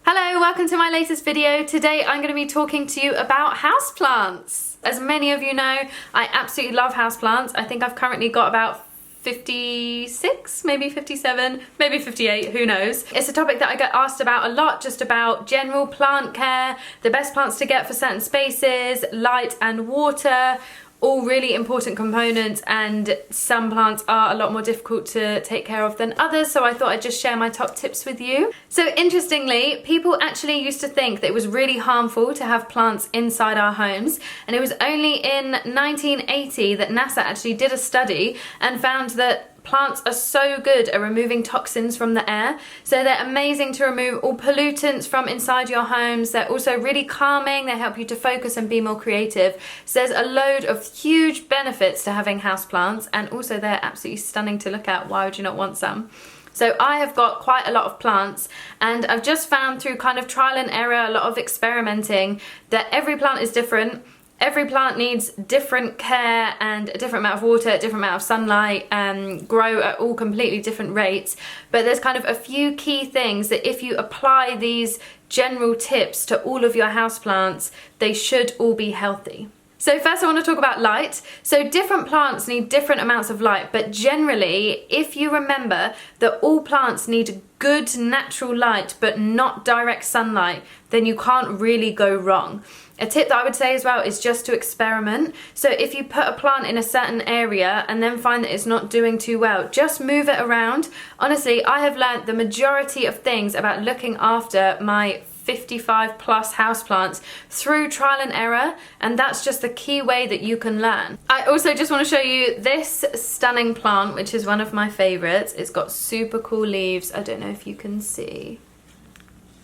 Hello, welcome to my latest video. Today I'm going to be talking to you about houseplants. As many of you know, I absolutely love houseplants. I think I've currently got about 56, maybe 57, maybe 58, who knows. It's a topic that I get asked about a lot, just about general plant care, the best plants to get for certain spaces, light and water, all really important components, and some plants are a lot more difficult to take care of than others, so I thought I'd just share my top tips with you. So interestingly, people actually used to think that it was really harmful to have plants inside our homes, and it was only in 1980 that NASA actually did a study and found that plants are so good at removing toxins from the air. So they're amazing to remove all pollutants from inside your homes. They're also really calming. They help you to focus and be more creative. So there's a load of huge benefits to having houseplants, and also they're absolutely stunning to look at. Why would you not want some? So I have got quite a lot of plants, and I've just found through kind of trial and error, a lot of experimenting, that every plant is different. Every plant needs different care and a different amount of water, a different amount of sunlight, grow at all completely different rates. But there's kind of a few key things that if you apply these general tips to all of your houseplants, they should all be healthy. So first I want to talk about light. So different plants need different amounts of light, but generally, if you remember that all plants need good natural light but not direct sunlight, then you can't really go wrong. A tip that I would say as well is just to experiment. So if you put a plant in a certain area and then find that it's not doing too well, just move it around. Honestly, I have learned the majority of things about looking after my 55 plus houseplants through trial and error, and that's just the key way that you can learn. I also just want to show you this stunning plant, which is one of my favorites. It's got super cool leaves. I don't know if you can see,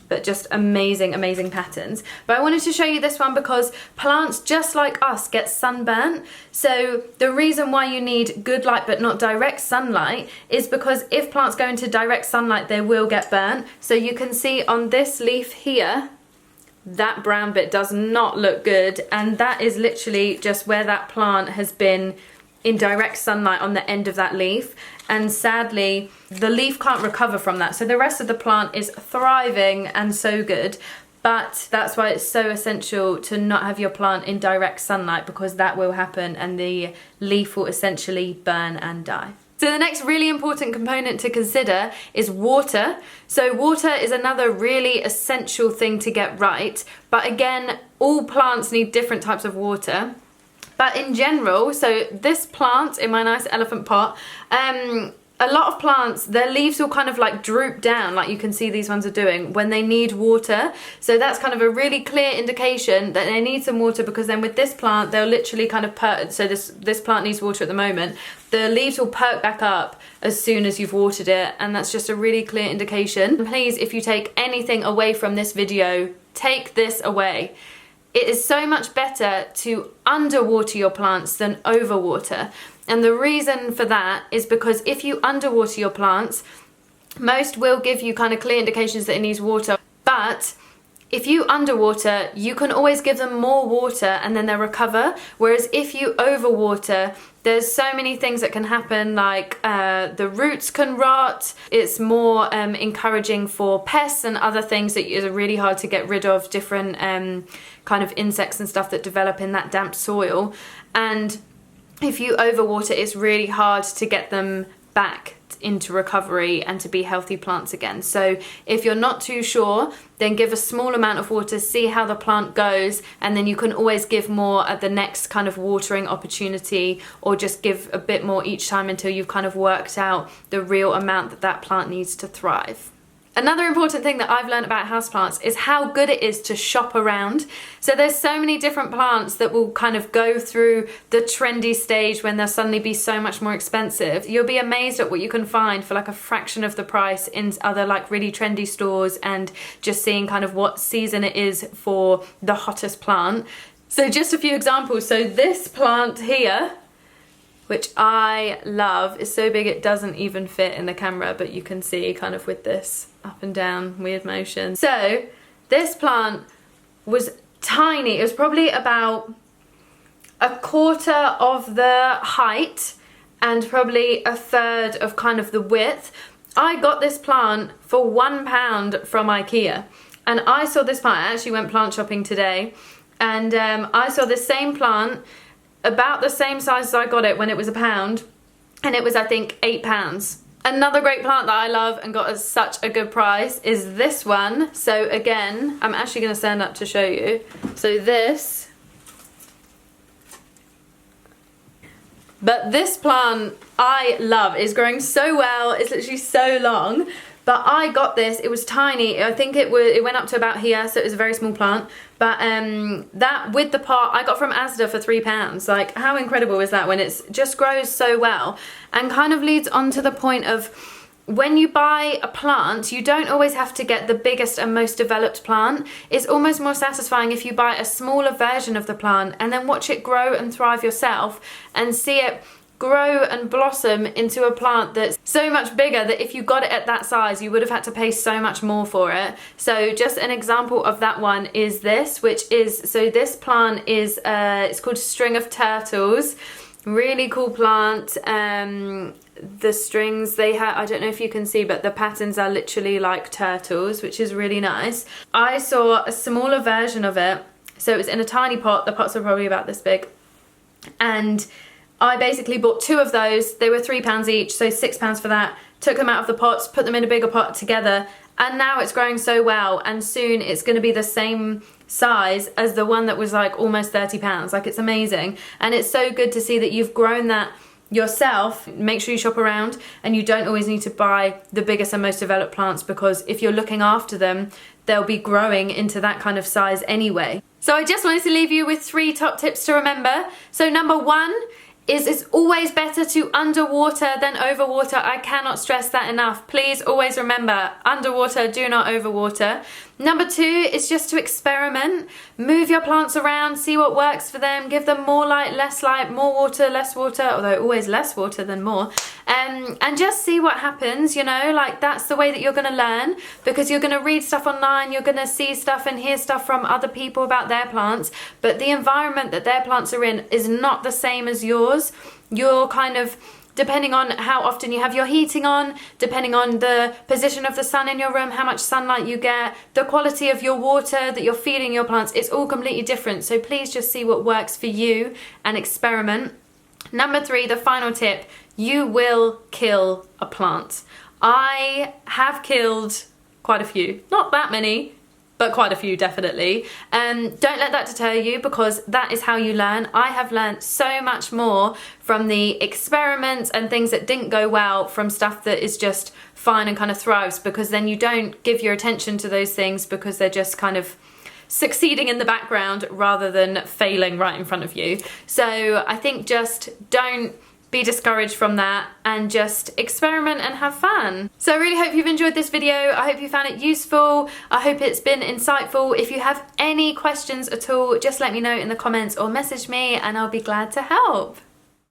but just amazing, amazing patterns. But I wanted to show you this one because plants, just like us, get sunburnt. So the reason why you need good light but not direct sunlight is because if plants go into direct sunlight, they will get burnt. So you can see on this leaf here, that brown bit does not look good, and that is literally just where that plant has been in direct sunlight on the end of that leaf, and sadly the leaf can't recover from that. So the rest of the plant is thriving and so good, but that's why it's so essential to not have your plant in direct sunlight, because that will happen and the leaf will essentially burn and die. So the next really important component to consider is water. So water is another really essential thing to get right, but again, all plants need different types of water. But in general, so this plant in my nice elephant pot, a lot of plants, their leaves will kind of like droop down, like you can see these ones are doing, when they need water. So that's kind of a really clear indication that they need some water, because then with this plant, they'll literally kind of perk. So this plant needs water at the moment. The leaves will perk back up as soon as you've watered it, and that's just a really clear indication. Please, if you take anything away from this video, take this away. It is so much better to underwater your plants than overwater. And the reason for that is because if you underwater your plants, most will give you kind of clear indications that it needs water. But if you underwater, you can always give them more water and then they'll recover. Whereas if you overwater, there's so many things that can happen, like the roots can rot. It's more encouraging for pests and other things that are really hard to get rid of, different kind of insects and stuff that develop in that damp soil. And if you overwater, it's really hard to get them back into recovery and to be healthy plants again. So if you're not too sure, then give a small amount of water, see how the plant goes, and then you can always give more at the next kind of watering opportunity, or just give a bit more each time until you've kind of worked out the real amount that that plant needs to thrive. Another important thing that I've learned about houseplants is how good it is to shop around. So there's so many different plants that will kind of go through the trendy stage when they'll suddenly be so much more expensive. You'll be amazed at what you can find for like a fraction of the price in other like really trendy stores, and just seeing kind of what season it is for the hottest plant. So just a few examples. So this plant here, which I love, is so big it doesn't even fit in the camera, but you can see kind of with this up and down weird motion. So this plant was tiny. It was probably about a quarter of the height and probably a third of kind of the width. I got this plant for £1 from IKEA. And I saw this plant, I actually went plant shopping today, and I saw this same plant, about the same size as I got it when it was £1, and it was, I think, £8. Another great plant that I love and got at such a good price is this one. So again, I'm actually going to stand up to show you. So this plant I love. It's growing so well. It's literally so long. But I got this, it was tiny. I think it went up to about here, so it was a very small plant. But that with the pot I got from Asda for £3. Like, how incredible is that when it just grows so well? And kind of leads on to the point of, when you buy a plant, you don't always have to get the biggest and most developed plant. It's almost more satisfying if you buy a smaller version of the plant and then watch it grow and thrive yourself and see it grow and blossom into a plant that's so much bigger that if you got it at that size you would have had to pay so much more for it. So just an example of that one is this, which is, so this plant is it's called String of Turtles. Really cool plant. The strings they have, I don't know if you can see, but the patterns are literally like turtles, which is really nice. I saw a smaller version of it, so it was in a tiny pot. The pots are probably about this big, and I basically bought 2 of those. They were £3 each, so £6 for that. Took them out of the pots, put them in a bigger pot together, and now it's growing so well, and soon it's going to be the same size as the one that was like almost £30. Like, it's amazing, and it's so good to see that you've grown that yourself. Make sure you shop around, and you don't always need to buy the biggest and most developed plants, because if you're looking after them, they'll be growing into that kind of size anyway. So I just wanted to leave you with 3 top tips to remember. So number 1 is it's always better to underwater than overwater. I cannot stress that enough. Please always remember, underwater, do not overwater. Number 2 is just to experiment. Move your plants around, see what works for them, give them more light, less light, more water, less water, although always less water than more, and just see what happens, you know, like that's the way that you're gonna learn, because you're gonna read stuff online, you're gonna see stuff and hear stuff from other people about their plants, but the environment that their plants are in is not the same as yours. You're kind of, depending on how often you have your heating on, depending on the position of the sun in your room, how much sunlight you get, the quality of your water that you're feeding your plants, it's all completely different. So please just see what works for you and experiment. Number 3, the final tip, you will kill a plant. I have killed quite a few, not that many, but quite a few definitely. Don't let that deter you, because that is how you learn. I have learned so much more from the experiments and things that didn't go well from stuff that is just fine and kind of thrives, because then you don't give your attention to those things because they're just kind of succeeding in the background rather than failing right in front of you. So I think just don't be discouraged from that and just experiment and have fun. So I really hope you've enjoyed this video. I hope you found it useful. I hope it's been insightful. If you have any questions at all, just let me know in the comments or message me and I'll be glad to help.